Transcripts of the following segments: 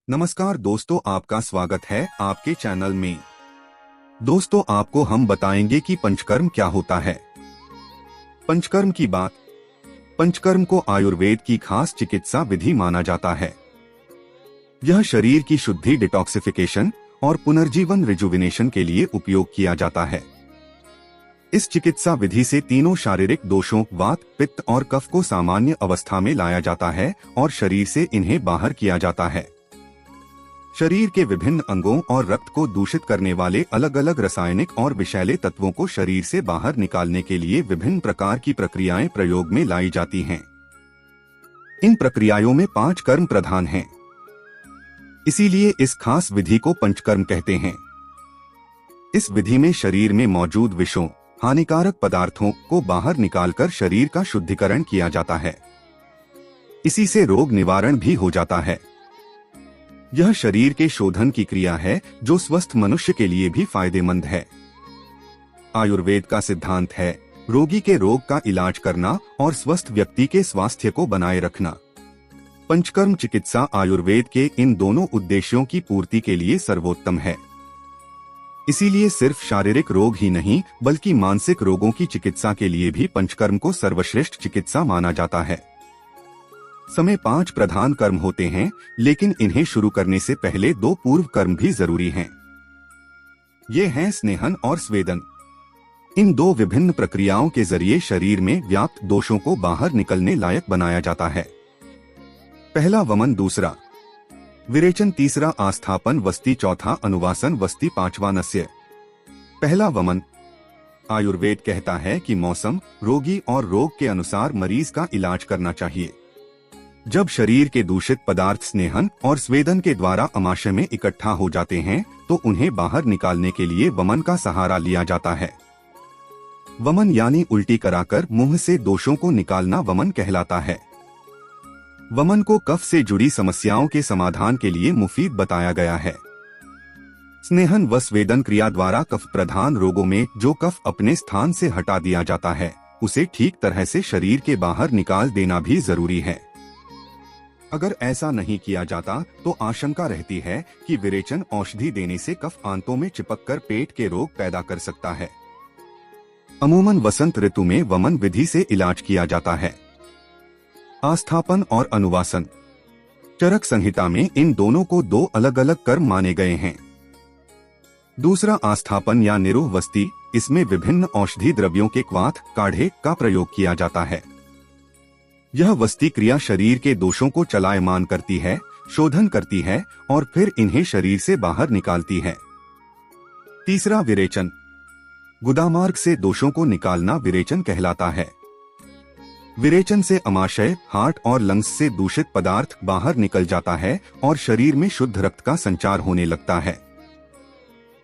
नमस्कार दोस्तों, आपका स्वागत है आपके चैनल में। दोस्तों, आपको हम बताएंगे कि पंचकर्म क्या होता है। पंचकर्म की बात। पंचकर्म को आयुर्वेद की खास चिकित्सा विधि माना जाता है। यह शरीर की शुद्धि, डिटॉक्सिफिकेशन और पुनर्जीवन रिजुविनेशन के लिए उपयोग किया जाता है। इस चिकित्सा विधि से तीनों शारीरिक दोषों वात, पित्त और कफ को सामान्य अवस्था में लाया जाता है और शरीर से इन्हें बाहर किया जाता है। शरीर के विभिन्न अंगों और रक्त को दूषित करने वाले अलग अलग रासायनिक और विषैले तत्वों को शरीर से बाहर निकालने के लिए विभिन्न प्रकार की प्रक्रियाएं प्रयोग में लाई जाती हैं। इन प्रक्रियाओं में 5 कर्म प्रधान हैं। इसीलिए इस खास विधि को पंचकर्म कहते हैं। इस विधि में शरीर में मौजूद विषों, हानिकारक पदार्थों को बाहर निकालकर शरीर का शुद्धिकरण किया जाता है। इसी से रोग निवारण भी हो जाता है। यह शरीर के शोधन की क्रिया है जो स्वस्थ मनुष्य के लिए भी फायदेमंद है। आयुर्वेद का सिद्धांत है रोगी के रोग का इलाज करना और स्वस्थ व्यक्ति के स्वास्थ्य को बनाए रखना। पंचकर्म चिकित्सा आयुर्वेद के इन दोनों उद्देश्यों की पूर्ति के लिए सर्वोत्तम है। इसीलिए सिर्फ शारीरिक रोग ही नहीं बल्कि मानसिक रोगों की चिकित्सा के लिए भी पंचकर्म को सर्वश्रेष्ठ चिकित्सा माना जाता है। समय 5 प्रधान कर्म होते हैं, लेकिन इन्हें शुरू करने से पहले 2 पूर्व कर्म भी जरूरी हैं। ये हैं स्नेहन और स्वेदन। इन 2 विभिन्न प्रक्रियाओं के जरिए शरीर में व्याप्त दोषों को बाहर निकलने लायक बनाया जाता है। पहला वमन, दूसरा विरेचन, तीसरा आस्थापन वस्ति, चौथा अनुवासन वस्ति, 5वां नस्य। पहला वमन। आयुर्वेद कहता है कि मौसम, रोगी और रोग के अनुसार मरीज का इलाज करना चाहिए। जब शरीर के दूषित पदार्थ स्नेहन और स्वेदन के द्वारा अमाशय में इकट्ठा हो जाते हैं तो उन्हें बाहर निकालने के लिए वमन का सहारा लिया जाता है। वमन यानी उल्टी कराकर मुंह से दोषों को निकालना वमन कहलाता है। वमन को कफ से जुड़ी समस्याओं के समाधान के लिए मुफीद बताया गया है। स्नेहन व स्वेदन क्रिया द्वारा कफ प्रधान रोगों में जो कफ अपने स्थान से हटा दिया जाता है उसे ठीक तरह से शरीर के बाहर निकाल देना भी जरूरी है। अगर ऐसा नहीं किया जाता तो आशंका रहती है कि विरेचन औषधि देने से कफ आंतों में चिपककर पेट के रोग पैदा कर सकता है। अमूमन वसंत ऋतु में वमन विधि से इलाज किया जाता है। आस्थापन और अनुवासन। चरक संहिता में इन दोनों को 2 अलग अलग कर्म माने गए हैं। दूसरा आस्थापन या निरुह वस्ति, इसमें विभिन्न औषधि द्रव्यों के क्वाथ, काढ़े का प्रयोग किया जाता है। यह वस्ति क्रिया शरीर के दोषों को चलायमान करती है, शोधन करती है और फिर इन्हें शरीर से बाहर निकालती है। तीसरा विरेचन। गुदामार्ग से दोषों को निकालना विरेचन कहलाता है। विरेचन से अमाशय, हार्ट और लंग्स से दूषित पदार्थ बाहर निकल जाता है और शरीर में शुद्ध रक्त का संचार होने लगता है।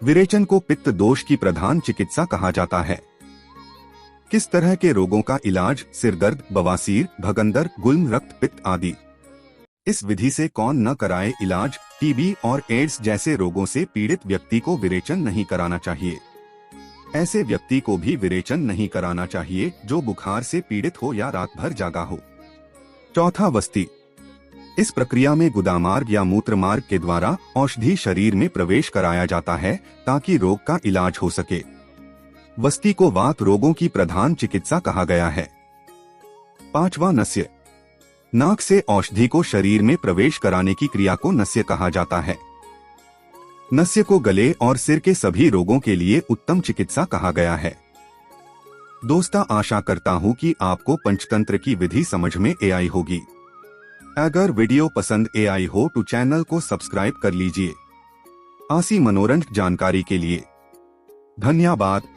विरेचन को पित्त दोष की प्रधान चिकित्सा कहा जाता है। किस तरह के रोगों का इलाज? सिरदर्द, बवासीर, भगंदर, गुल्म, रक्त पित्त आदि। इस विधि से कौन न कराए इलाज? टीबी और एड्स जैसे रोगों से पीड़ित व्यक्ति को विरेचन नहीं कराना चाहिए। ऐसे व्यक्ति को भी विरेचन नहीं कराना चाहिए जो बुखार से पीड़ित हो या रात भर जागा हो। चौथा वस्ति। इस प्रक्रिया में गुदामार्ग या मूत्रमार्ग के द्वारा औषधि शरीर में प्रवेश कराया जाता है ताकि रोग का इलाज हो सके। वस्ति को वात रोगों की प्रधान चिकित्सा कहा गया है। 5वां नस्य। नाक से औषधि को शरीर में प्रवेश कराने की क्रिया को नस्य कहा जाता है। नस्य को गले और सिर के सभी रोगों के लिए उत्तम चिकित्सा कहा गया है। दोस्तों, आशा करता हूँ कि आपको पंचतंत्र की विधि समझ में आई होगी। अगर वीडियो पसंद आई हो तो चैनल को सब्सक्राइब कर लीजिए। ऐसी मनोरंजक जानकारी के लिए धन्यवाद।